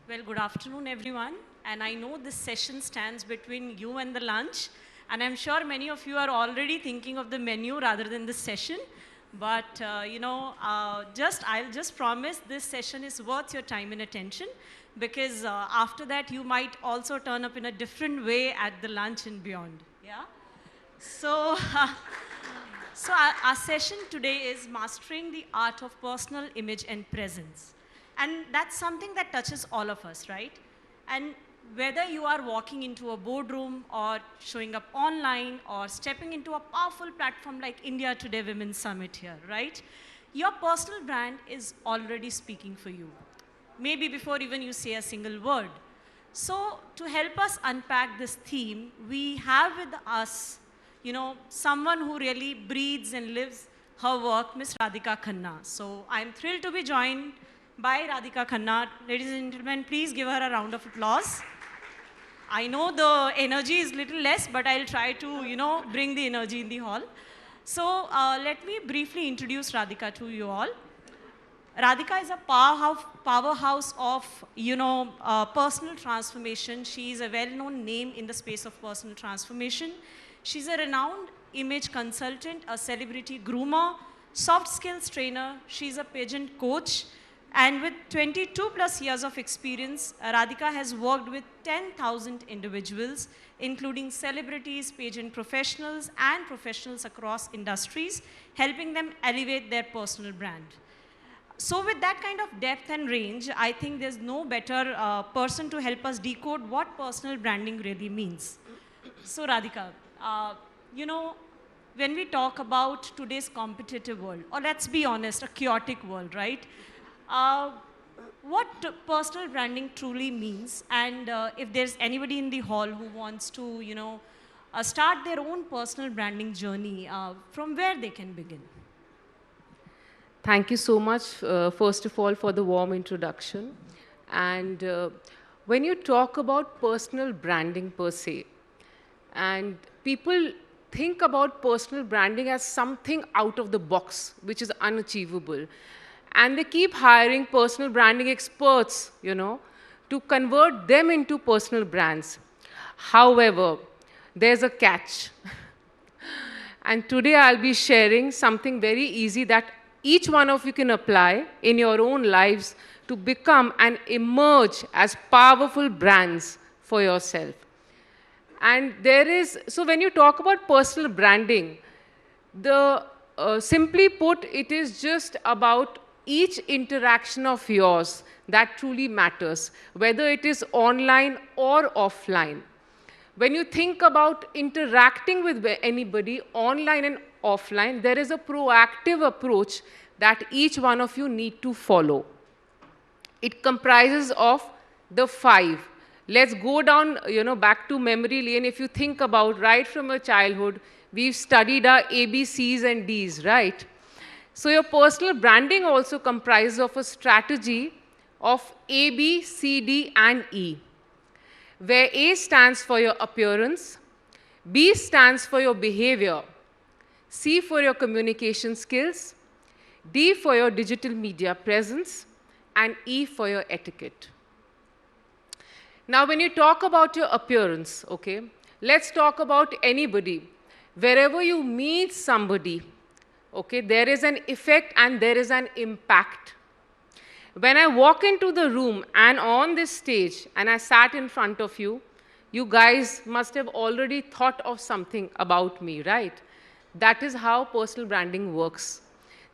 Well, good afternoon, everyone. And I know this session stands between you and the lunch. And I'm sure many of you are already thinking of the menu rather than this session. But, I'll just promise this session is worth your time and attention because after that, you might also turn up in a different way at the lunch and beyond. Yeah? So, our session today is mastering the art of personal image and presence. And that's something that touches all of us, right? And whether you are walking into a boardroom or showing up online or stepping into a powerful platform like India Today Women's Summit here, right? Your personal brand is already speaking for you. Maybe before even you say a single word. So to help us unpack this theme, we have with us, someone who really breathes and lives her work, Miss Radhika Khanna. So I'm thrilled to be joined by Radhika Khanna. Ladies and gentlemen, please give her a round of applause. I know the energy is little less, but I'll try to, bring the energy in the hall. So let me briefly introduce Radhika to you all. Radhika is a powerhouse of, personal transformation. She is a well-known name in the space of personal transformation. She's a renowned image consultant, a celebrity groomer, soft skills trainer. She's a pageant coach. And with 22 plus years of experience, Radhika has worked with 10,000 individuals, including celebrities, pageant professionals, and professionals across industries, helping them elevate their personal brand. So with that kind of depth and range, I think there's no better person to help us decode what personal branding really means. So Radhika, when we talk about today's competitive world, or let's be honest, a chaotic world, right? What personal branding truly means, and if there's anybody in the hall who wants to, start their own personal branding journey, from where they can begin. Thank you so much, first of all, for the warm introduction. And when you talk about personal branding per se, and people think about personal branding as something out of the box, which is unachievable. And they keep hiring personal branding experts, to convert them into personal brands. However, there's a catch. And today I'll be sharing something very easy that each one of you can apply in your own lives to become and emerge as powerful brands for yourself. And so when you talk about personal branding, simply put, it is just about each interaction of yours that truly matters, whether it is online or offline. When you think about interacting with anybody online and offline, there is a proactive approach that each one of you need to follow. It comprises of the 5. Let's go down, back to memory lane. If you think about right from your childhood, we've studied our ABCs and Ds, right? So your personal branding also comprises of a strategy of A, B, C, D, and E, where A stands for your appearance, B stands for your behavior, C for your communication skills, D for your digital media presence, and E for your etiquette. Now, when you talk about your appearance, okay, let's talk about anybody. Wherever you meet somebody, okay, there is an effect and there is an impact. When I walk into the room and on this stage and I sat in front of you, you guys must have already thought of something about me, right? That is how personal branding works.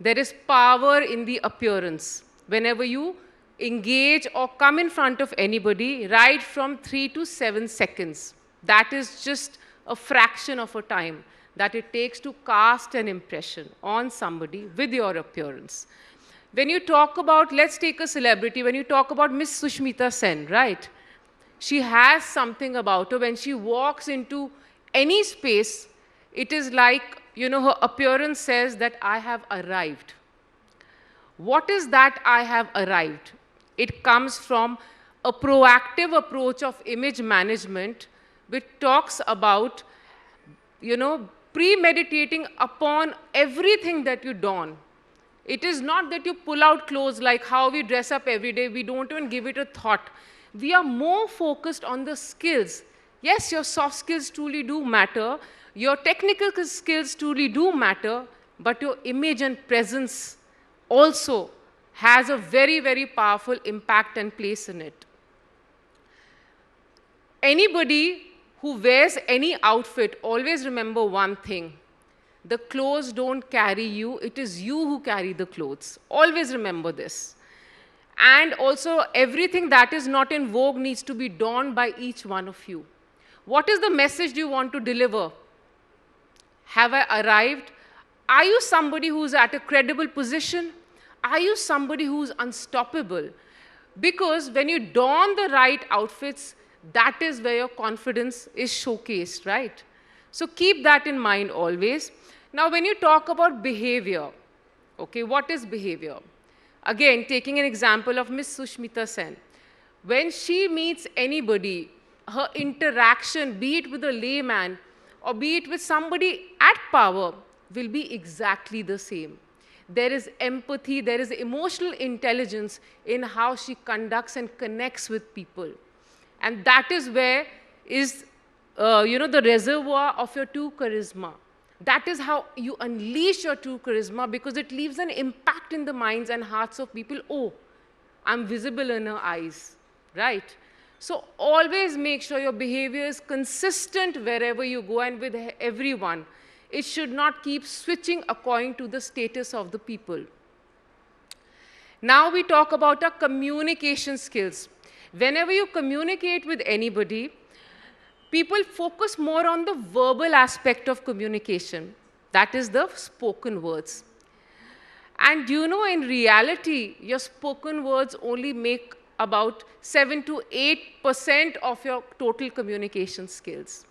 There is power in the appearance. Whenever you engage or come in front of anybody, right from 3 to 7 seconds, that is just a fraction of a time that it takes to cast an impression on somebody with your appearance. When you talk about, let's take a celebrity, when you talk about Miss Sushmita Sen, right? She has something about her. When she walks into any space, it is like, her appearance says that I have arrived. What is that I have arrived? It comes from a proactive approach of image management, which talks about, premeditating upon everything that you don. It is not that you pull out clothes like how we dress up every day. We don't even give it a thought. We are more focused on the skills. Yes, your soft skills truly do matter. Your technical skills truly do matter, but your image and presence also has a very, very powerful impact and place in it. Anybody who wears any outfit, always remember one thing. The clothes don't carry you, it is you who carry the clothes. Always remember this. And also, everything that is not in vogue needs to be donned by each one of you. What is the message do you want to deliver? Have I arrived? Are you somebody who's at a credible position? Are you somebody who's unstoppable? Because when you don the right outfits, that is where your confidence is showcased, right? So keep that in mind always. Now, when you talk about behavior, okay, what is behavior? Again, taking an example of Miss Sushmita Sen. When she meets anybody, her interaction, be it with a layman or be it with somebody at power, will be exactly the same. There is empathy, there is emotional intelligence in how she conducts and connects with people. And that is where is, the reservoir of your true charisma. That is how you unleash your true charisma, because it leaves an impact in the minds and hearts of people. Oh, I'm visible in her eyes, right? So always make sure your behavior is consistent wherever you go and with everyone. It should not keep switching according to the status of the people. Now we talk about our communication skills. Whenever you communicate with anybody, people focus more on the verbal aspect of communication. That is the spoken words. And you know, in reality, your spoken words only make about 7 to 8% of your total communication skills.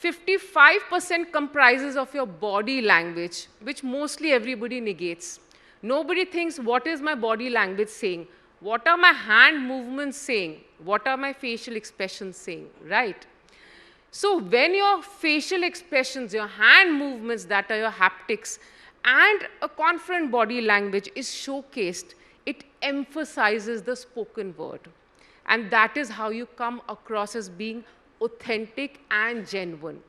55% comprises of your body language, which mostly everybody negates. Nobody thinks, what is my body language saying? What are my hand movements saying? What are my facial expressions saying, right? So when your facial expressions, your hand movements, that are your haptics, and a confident body language is showcased, it emphasizes the spoken word. And that is how you come across as being authentic and genuine.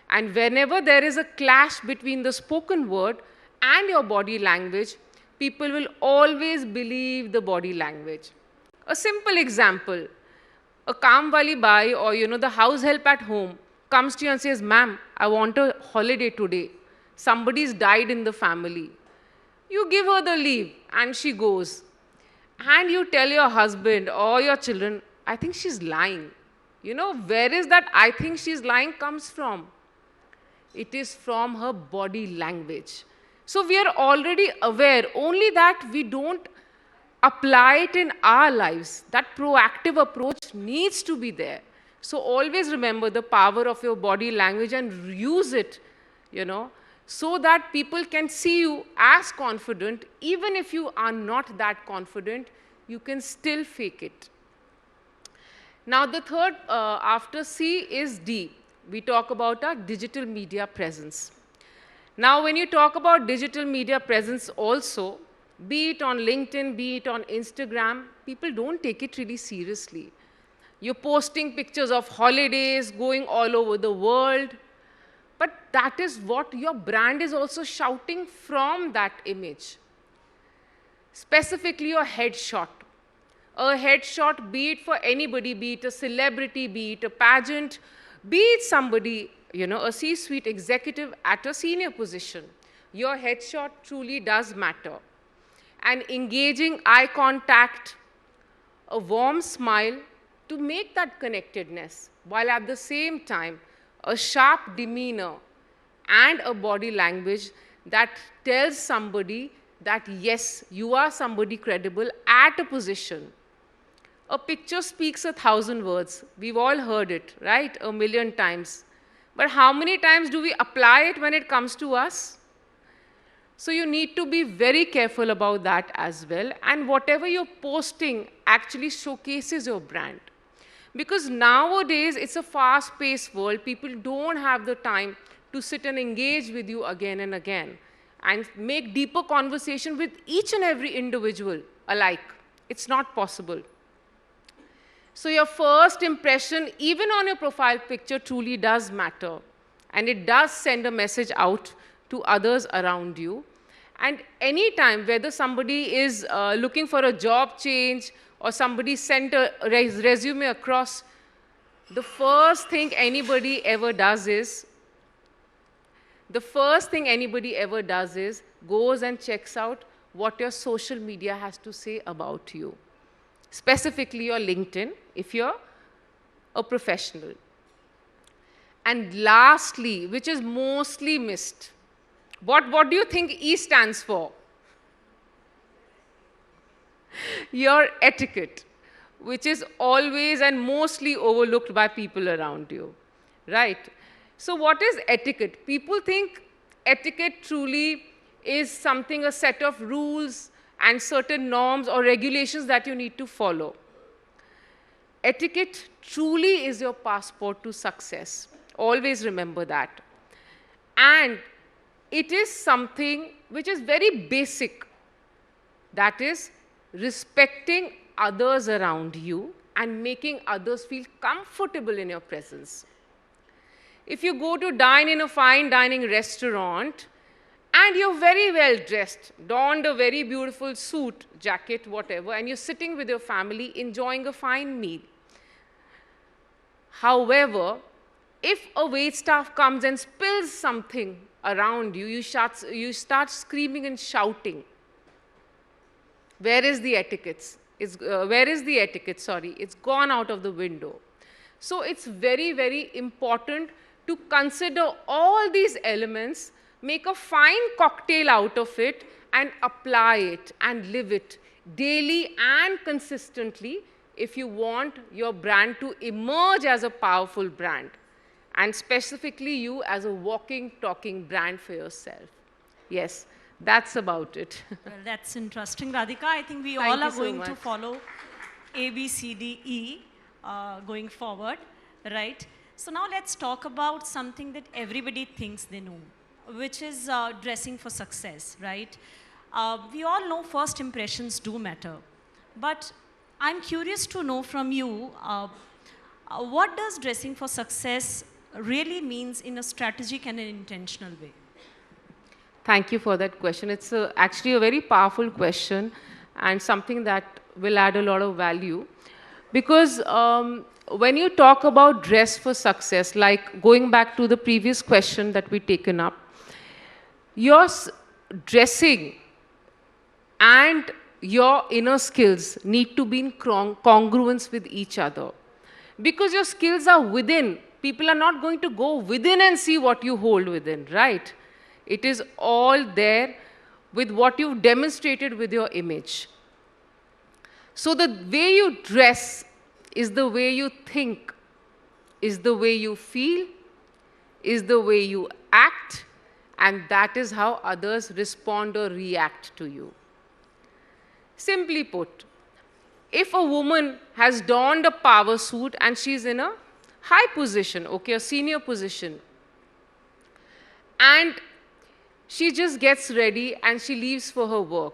And whenever there is a clash between the spoken word and your body language, people will always believe the body language. A simple example, a kaam wali bai or the house help at home comes to you and says, ma'am, I want a holiday today. Somebody's died in the family. You give her the leave and she goes. And you tell your husband or your children, I think she's lying. Where is that I think she's lying comes from? It is from her body language. So we are already aware, only that we don't apply it in our lives. That proactive approach needs to be there. So always remember the power of your body language and use it, so that people can see you as confident. Even if you are not that confident, you can still fake it. Now the third after C is D. We talk about our digital media presence. Now when you talk about digital media presence also, be it on LinkedIn, be it on Instagram, people don't take it really seriously. You're posting pictures of holidays, going all over the world, but that is what your brand is also shouting from that image. Specifically your headshot. A headshot, be it for anybody, be it a celebrity, be it a pageant, be it somebody, a C-suite executive at a senior position. Your headshot truly does matter. And engaging eye contact, a warm smile to make that connectedness, while at the same time, a sharp demeanor and a body language that tells somebody that yes, you are somebody credible at a position. A picture speaks 1,000 words. We've all heard it, right? 1,000,000 times. But how many times do we apply it when it comes to us? So you need to be very careful about that as well. And whatever you're posting actually showcases your brand. Because nowadays, it's a fast-paced world. People don't have the time to sit and engage with you again and again and make deeper conversation with each and every individual alike. It's not possible. So your first impression, even on your profile picture, truly does matter. And it does send a message out to others around you. And anytime, whether somebody is looking for a job change or somebody sent a resume across, the first thing anybody ever does is, goes and checks out what your social media has to say about you, specifically your LinkedIn, if you're a professional. And lastly, which is mostly missed, what do you think E stands for? Your etiquette, which is always and mostly overlooked by people around you, right? So what is etiquette? People think etiquette truly is something, a set of rules and certain norms or regulations that you need to follow. Etiquette truly is your passport to success. Always remember that. And it is something which is very basic. That is respecting others around you and making others feel comfortable in your presence. If you go to dine in a fine dining restaurant and you're very well dressed, donned a very beautiful suit, jacket, whatever, and you're sitting with your family enjoying a fine meal. However, if a waitstaff comes and spills something around you, you start screaming and shouting. Where is the etiquette? Where is the etiquette? Sorry, it's gone out of the window. So it's very, very important to consider all these elements, make a fine cocktail out of it, and apply it and live it daily and consistently if you want your brand to emerge as a powerful brand, and specifically you as a walking, talking brand for yourself. Yes, that's about it. Well, that's interesting, Radhika. I think we Thank all you are so going much. to follow ABCDE going forward, right? So now let's talk about something that everybody thinks they know, which is dressing for success, right? We all know first impressions do matter, but I'm curious to know from you, what does dressing for success really means in a strategic and an intentional way? Thank you for that question. It's actually a very powerful question and something that will add a lot of value. Because when you talk about dress for success, like going back to the previous question that we taken up, your dressing and your inner skills need to be in congruence with each other. Because your skills are within. People are not going to go within and see what you hold within, right? It is all there with what you've demonstrated with your image. So the way you dress is the way you think, is the way you feel, is the way you act, and that is how others respond or react to you. Simply put, if a woman has donned a power suit and she's in a high position, okay, a senior position, and she just gets ready and she leaves for her work,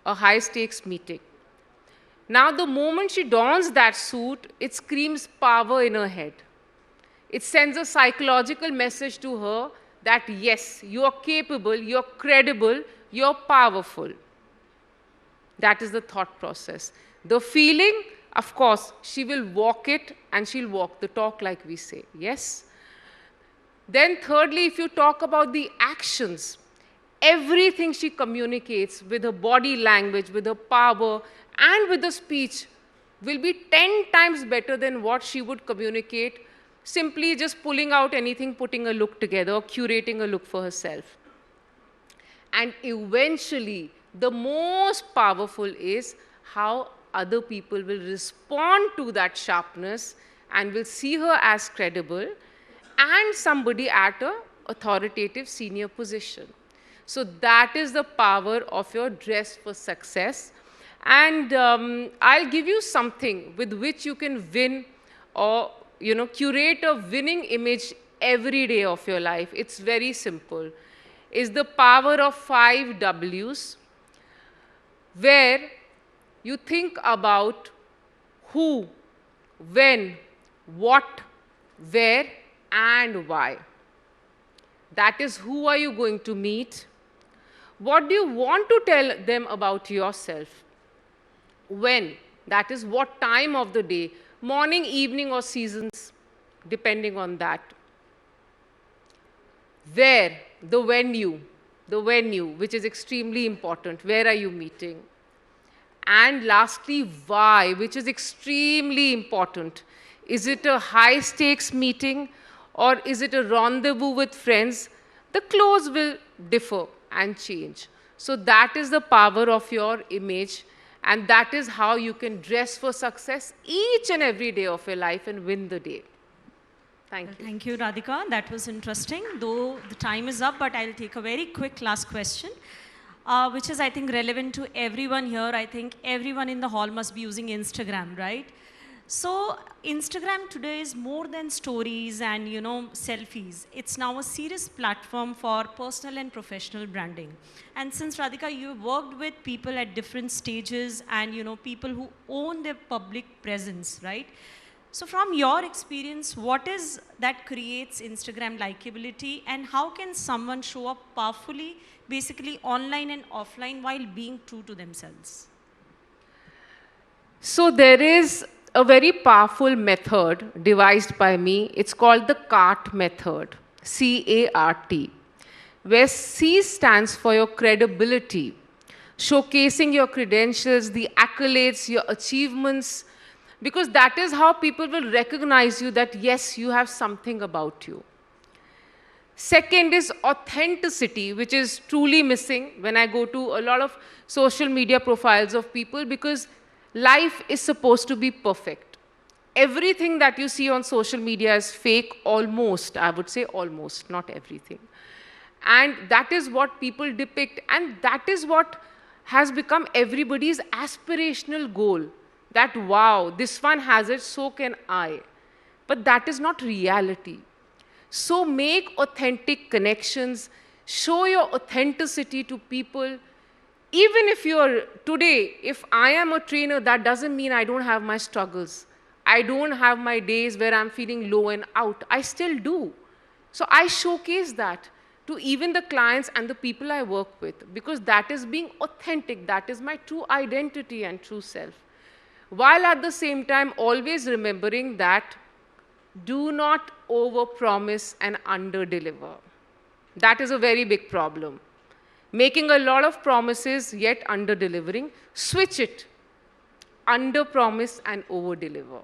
a high stakes meeting. Now, the moment she dons that suit, it screams power in her head. It sends a psychological message to her that yes, you are capable, you're credible, you're powerful. That is the thought process. The feeling, of course, she will walk it and she'll walk the talk, like we say, yes? Then thirdly, if you talk about the actions, everything she communicates with her body language, with her power, and with the speech will be 10 times better than what she would communicate simply just pulling out anything, putting a look together, or curating a look for herself. And eventually, the most powerful is how other people will respond to that sharpness and will see her as credible and somebody at an authoritative senior position. So that is the power of your dress for success. And I'll give you something with which you can win or curate a winning image every day of your life. It's very simple. It's the power of 5 W's, where you think about who when, what, where, and why. That is, who are you going to meet? What do you want to tell them about yourself? When, that is, what time of the day, morning, evening, or seasons, depending on that. Where, the venue, which is extremely important. Where are you meeting? And lastly, why, which is extremely important. Is it a high-stakes meeting or is it a rendezvous with friends? The clothes will differ and change. So that is the power of your image, and that is how you can dress for success each and every day of your life and win the day. Thank you. Thank you, Radhika. That was interesting. Though the time is up, but I'll take a very quick last question, which is, I think, relevant to everyone here. I think everyone in the hall must be using Instagram, right? So Instagram today is more than stories and, selfies. It's now a serious platform for personal and professional branding. And since, Radhika, you've worked with people at different stages and, people who own their public presence, right? So from your experience, what is that creates Instagram likability, and how can someone show up powerfully, basically online and offline, while being true to themselves? So there is a very powerful method devised by me. It's called the CART method, C-A-R-T, where C stands for your credibility, showcasing your credentials, the accolades, your achievements, because that is how people will recognize you that, yes, you have something about you. Second is authenticity, which is truly missing when I go to a lot of social media profiles of people, because life is supposed to be perfect. Everything that you see on social media is fake, almost, I would say almost, not everything. And that is what people depict, and that is what has become everybody's aspirational goal. That, wow, this one has it, so can I. But that is not reality. So make authentic connections, show your authenticity to people. Even if you're, today, if I am a trainer, that doesn't mean I don't have my struggles. I don't have my days where I'm feeling low and out. I still do. So I showcase that to even the clients and the people I work with, because that is being authentic. That is my true identity and true self. While at the same time always remembering that do not overpromise and underdeliver. That is a very big problem. Making a lot of promises yet underdelivering, switch it. Underpromise and overdeliver.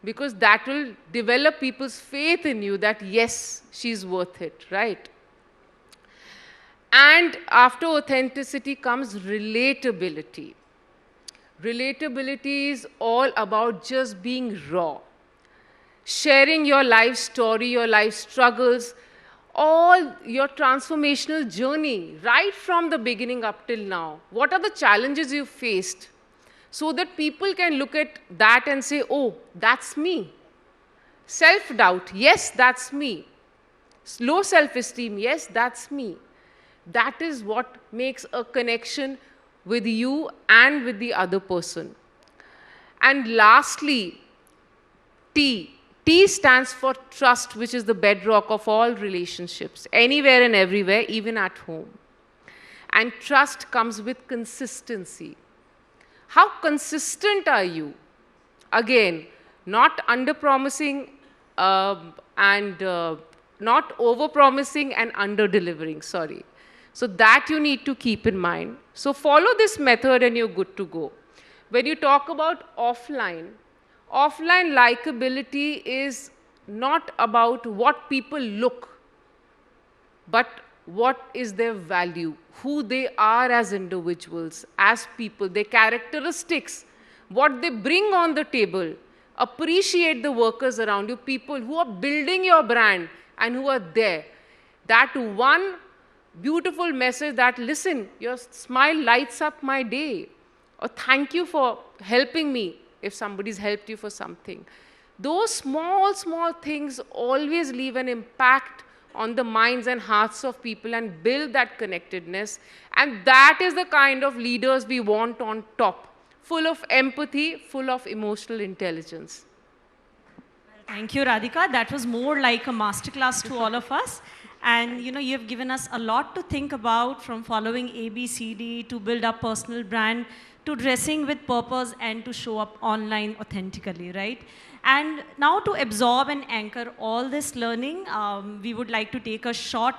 Because that will develop people's faith in you that, yes, she's worth it, right? And after authenticity comes relatability. Relatability is all about just being raw. Sharing your life story, your life struggles, all your transformational journey, right from the beginning up till now. What are the challenges you faced? So that people can look at that and say, oh, that's me. Self-doubt, yes, that's me. Low self-esteem, yes, that's me. That is what makes a connection with you and with the other person. And lastly, T. T stands for trust, which is the bedrock of all relationships, anywhere and everywhere, even at home. And trust comes with consistency. How consistent are you? Again, not under-promising and not over-promising and under-delivering, sorry. So that you need to keep in mind. So follow this method and you're good to go. When you talk about offline likability is not about what people look, but what is their value, who they are as individuals, as people, their characteristics, what they bring on the table. Appreciate the workers around you, people who are building your brand and who are there. That one beautiful message that, listen, your smile lights up my day, or thank you for helping me if somebody's helped you for something. Those small, small things always leave an impact on the minds and hearts of people and build that connectedness. And that is the kind of leaders we want on top, full of empathy, full of emotional intelligence. Thank you, Radhika. That was more like a masterclass to all of us. And you have given us a lot to think about, from following ABCD to build our personal brand to dressing with purpose and to show up online authentically, right? And now to absorb and anchor all this learning, we would like to take a short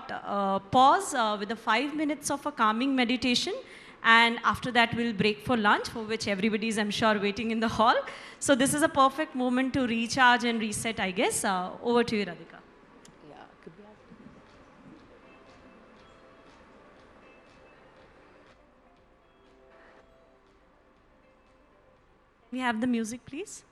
pause with the 5 minutes of a calming meditation. And after that, we'll break for lunch, for which everybody is, I'm sure, waiting in the hall. So this is a perfect moment to recharge and reset, I guess. Over to you, Radhika. Yeah, could we have Can we have the music, please?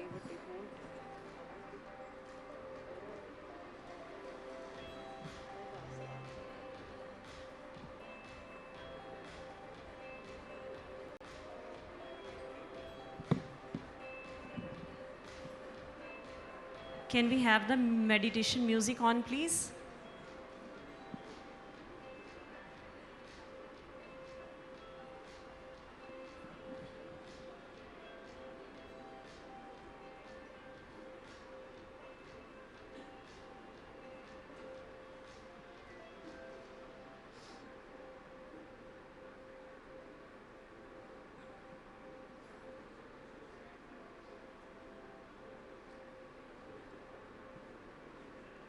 okay, but it won't. Can we have the meditation music on, please?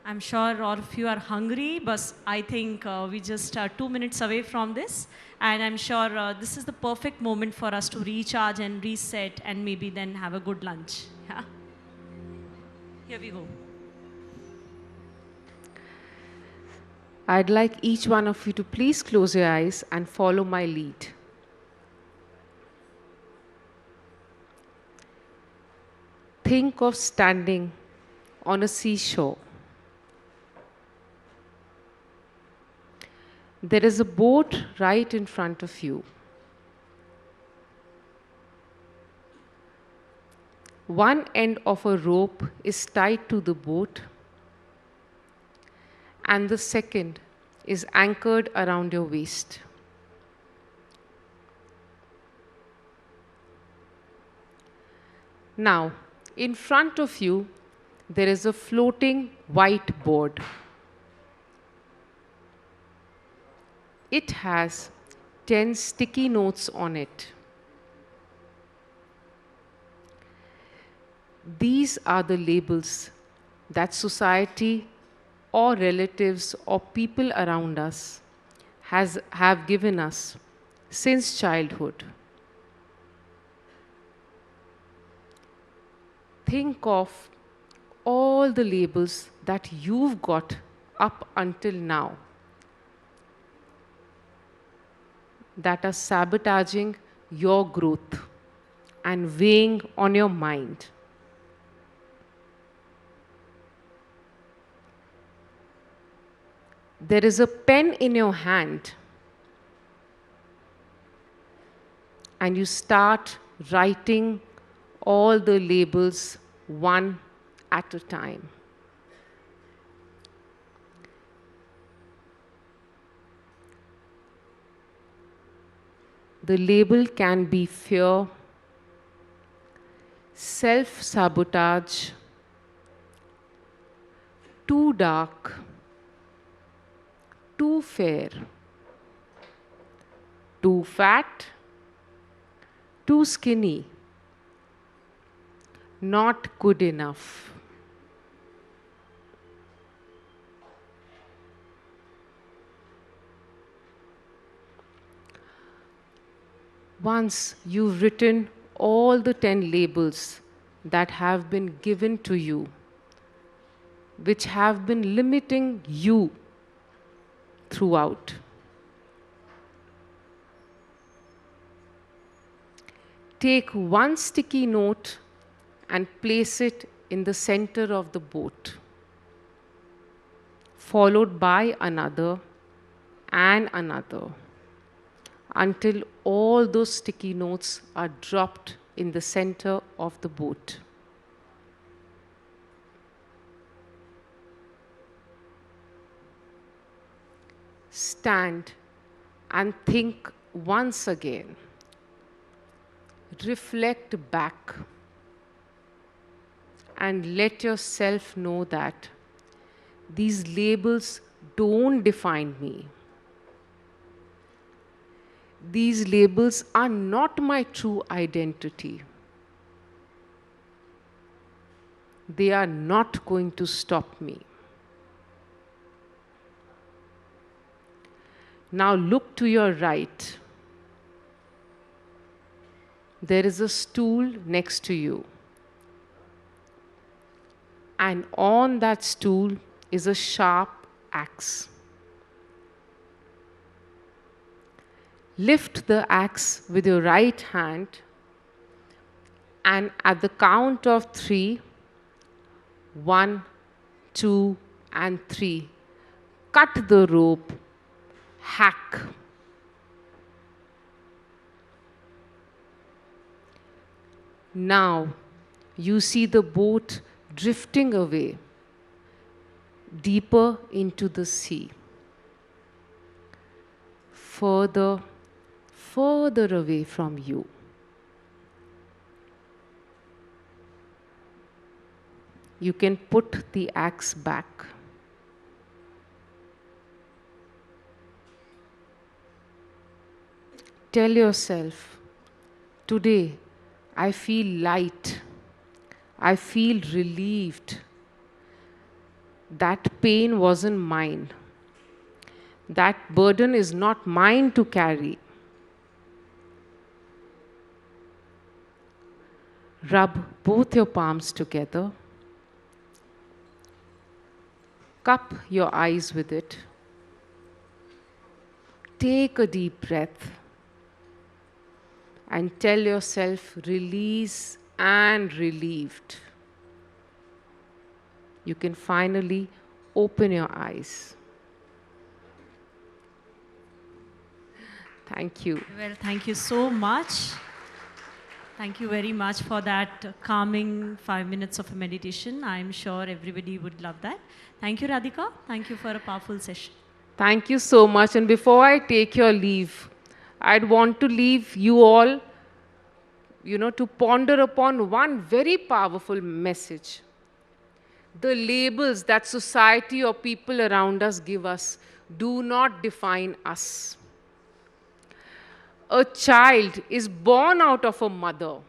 I'm sure all of you are hungry, but I think we just are 2 minutes away from this. And I'm sure this is the perfect moment for us to recharge and reset and maybe then have a good lunch. Yeah? Here we go. I'd like each one of you to please close your eyes and follow my lead. Think of standing on a seashore. There is a boat right in front of you. One end of a rope is tied to the boat, and the second is anchored around your waist. Now, in front of you, there is a floating white board. It has 10 sticky notes on it. These are the labels that society or relatives or people around us have given us since childhood. Think of all the labels that you've got up until now that are sabotaging your growth and weighing on your mind. There is a pen in your hand, and you start writing all the labels one at a time. The label can be fear, self-sabotage, too dark, too fair, too fat, too skinny, not good enough. Once you've written all the 10 labels that have been given to you, which have been limiting you throughout, take one sticky note and place it in the center of the boat, followed by another and another, until all those sticky notes are dropped in the center of the boat. Stand and think once again. Reflect back and let yourself know that these labels don't define me. These labels are not my true identity. They are not going to stop me. Now look to your right. There is a stool next to you. And on that stool is a sharp axe. Lift the axe with your right hand, and at the count of 3, 1, 2, and 3, cut the rope, hack. Now you see the boat drifting away, deeper into the sea, further away from you. You can put the axe back. Tell yourself, today I feel light. I feel relieved. That pain wasn't mine. That burden is not mine to carry. Rub both your palms together. Cup your eyes with it. Take a deep breath and tell yourself release and relieved. You can finally open your eyes. Thank you. Well, thank you so much. Thank you very much for that calming 5 minutes of meditation. I'm sure everybody would love that. Thank you, Radhika. Thank you for a powerful session. Thank you so much. And before I take your leave, I'd want to leave you all, to ponder upon one very powerful message. The labels that society or people around us give us do not define us. A child is born out of a mother,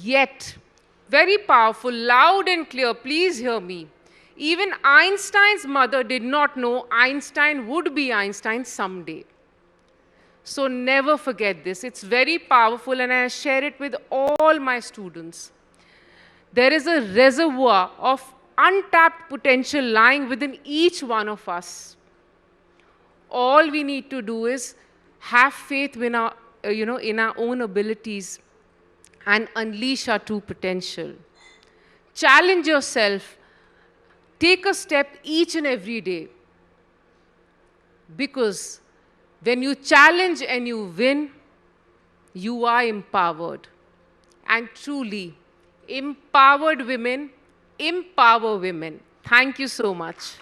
yet very powerful, loud and clear, please hear me. Even Einstein's mother did not know Einstein would be Einstein someday. So never forget this. It's very powerful, and I share it with all my students. There is a reservoir of untapped potential lying within each one of us. All we need to do is have faith in our, in our own abilities and unleash our true potential. Challenge yourself. Take a step each and every day. Because when you challenge and you win, you are empowered. And truly, empowered women empower women. Thank you so much.